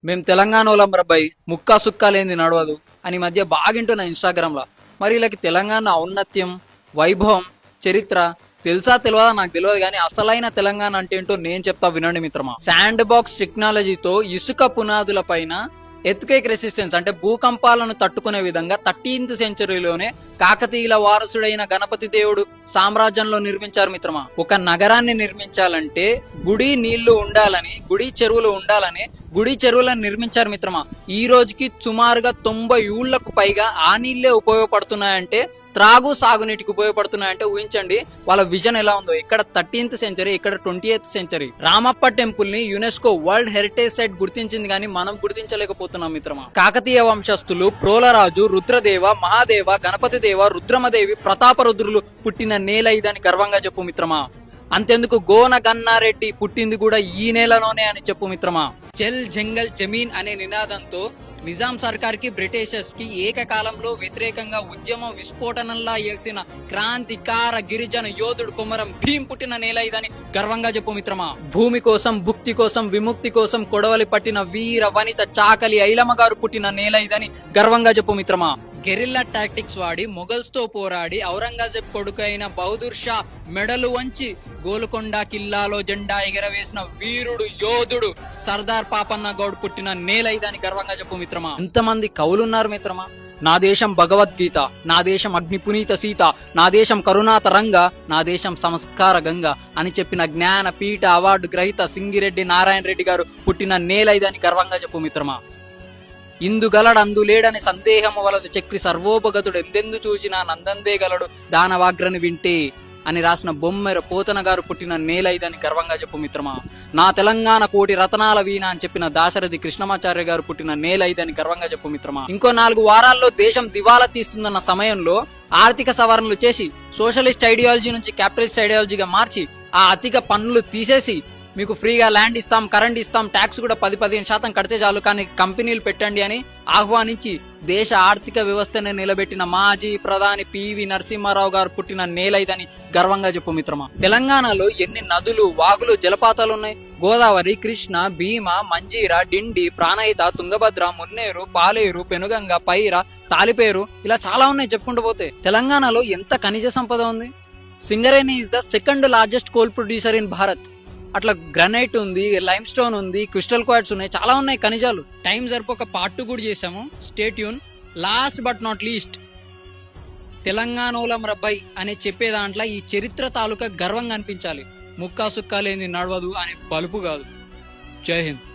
మేము తెలంగాణలో రబ్బాయి ముక్కా సుక్కా లేనిది నడవదు అని ఈ మధ్య బాగింటున్నా ఇన్స్టాగ్రామ్లో. మరి వీళ్ళకి తెలంగాణ ఔన్నత్యం, వైభవం, చరిత్ర తెలుసా తెలియదా నాకు తెలియదు, కానీ అసలైన తెలంగాణ అంటే ఏంటో నేను చెప్తా వినండి మిత్రమా. శాండ్ బాక్స్ టెక్నాలజీతో ఇసుక పునాదుల పైన ఎర్త్క్వేక్ రెసిస్టెన్స్ అంటే భూకంపాలను తట్టుకునే విధంగా 13th సెంచరీలోనే కాకతీయుల వారసుడైన గణపతి దేవుడు సామ్రాజ్యంలో నిర్మించారు మిత్రమా. ఒక నగరాన్ని నిర్మించాలంటే గుడి నీళ్లు ఉండాలని, గుడి చెరువులు ఉండాలని గుడి చెరువులను నిర్మించారు మిత్రమా. ఈ రోజుకి సుమారుగా 90 ఏళ్లకు పైగా ఆ నీళ్లే ఉపయోగపడుతున్నాయంటే, త్రాగు సాగునీటికి ఉపయోగపడుతున్నాయంటే ఊహించండి వాళ్ళ విజన్ ఎలా ఉందో. ఇక్కడ 13th సెంచరీ, ఇక్కడ 20th సెంచరీ. రామప్ప టెంపుల్ ని యునెస్కో వరల్డ్ హెరిటేజ్ సైట్ గుర్తించింది, కానీ మనం గుర్తించలేకపోతున్నాం మిత్రమా. కాకతీయ వంశస్థులు ప్రోలరాజు, రుద్రదేవ, మహాదేవ, గణపతి దేవ, రుద్రమదేవి, ప్రతాపరుద్రులు పుట్టిన నేల ఇదని గర్వంగా చెప్పు మిత్రమా. అంతెందుకు గోన గన్నారెడ్డి పుట్టింది కూడా ఈ నేలలోనే అని చెప్పు మిత్రమా. జల్ జంగల్ జమీన్ అనే నినాదంతో నిజాం సర్కార్ కి, బ్రిటిషర్స్ కి ఏకకాలంలో వ్యతిరేకంగా ఉద్యమం విస్ఫోటనంలా ఎగిసిన క్రాంతికార గిరిజన యోధుడు కొమరం భీం పుట్టిన నేల ఇదని గర్వంగా చెప్పు మిత్రమా. భూమి కోసం, భుక్తి కోసం, విముక్తి కోసం కొడవలి పట్టిన వీర వనిత చాకలి ఐలమ్మ గారు పుట్టిన నేల ఇదని గర్వంగా చెప్పు మిత్రమా. గెరిల్లా టాక్టిక్స్ వాడి మొఘల్స్ తో పోరాడి ఔరంగజేబ్ కొడుకైన బహదూర్ షా మెడలు వంచి గోల్కొండ కిల్లాలో జెండా ఎగరవేసిన వీరుడు యోధుడు సర్దార్ పాపన్న గౌడ్ పుట్టిన నేల ఇదని గర్వంగా చెప్పు మిత్రమా. ఎంతమంది కవులున్నారు మిత్రమా. నా దేశం భగవద్గీత, నా దేశం అగ్ని పునీత సీత, నా దేశం కరుణాతరంగ, నా దేశం సంస్కార గంగ అని చెప్పిన జ్ఞాన పీఠ అవార్డు గ్రహీత సింగిరెడ్డి నారాయణ రెడ్డి గారు పుట్టిన నేల ఇదని గర్వంగా చెప్పు మిత్రమా. ఇందుగలడు లేడని సందేహము వలదు చక్రి సర్వోపగతుడు ఎందెందు చూచినా నందందే గలడు దానవాగ్రని వింటే అని రాసిన బొమ్మెర పోతన గారు పుట్టిన నేల ఇదని గర్వంగా చెప్పు మిత్రమా. నా తెలంగాణ కోటి రతనాల వీణ అని చెప్పిన దాశరథి కృష్ణమాచార్య గారు పుట్టిన నేల ఇదని గర్వంగా చెప్పు మిత్రమా. ఇంకో 4 వారాల్లో దేశం దివాలా తీస్తుందన్న సమయంలో ఆర్థిక సవరణలు చేసి సోషలిస్ట్ ఐడియాలజీ నుంచి క్యాపిటలిస్ట్ ఐడియాలజీగా మార్చి ఆ అధిక పన్నులు తీసేసి మీకు ఫ్రీగా ల్యాండ్ ఇస్తాం, కరెంట్ ఇస్తాం, ట్యాక్స్ కూడా 10-15% కడితే చాలు, కానీ కంపెనీలు పెట్టండి అని ఆహ్వానించి దేశ ఆర్థిక వ్యవస్థని నిలబెట్టిన మాజీ ప్రధాని పివి నరసింహారావు గారు పుట్టిన నేల ఇదని గర్వంగా చెప్పు మిత్రమా. తెలంగాణలో ఎన్ని నదులు, వాగులు, జలపాతాలు ఉన్నాయి. గోదావరి, కృష్ణ, భీమ, మంజీర, డిండి, ప్రాణహిత, తుంగభద్ర, మున్నేరు, పాలేరు, పెనుగంగ, పైర, తాలిపేరు, ఇలా చాలా ఉన్నాయి చెప్పుకుంటూ పోతే. తెలంగాణలో ఎంత ఖనిజ సంపద ఉంది. Singareni is the 2nd largest coal producer in Bharat. అట్లా గ్రానైట్ ఉంది, లైమ్ స్టోన్ ఉంది, క్రిస్టల్ క్వార్ట్స్ ఉన్నాయి, చాలా ఉన్నాయి ఖనిజాలు. టైం సరిపోక పార్ట్ 2 కూడా చేసాము, stay tune. Last but not least, తెలంగాణోలం రబ్బాయి అనే చెప్పే దాంట్లో ఈ చరిత్ర తాలూకా గర్వంగా అనిపించాలి. ముక్కా సుక్కా లేని నడవదు అనే పలుపు కాదు. జై హింద్.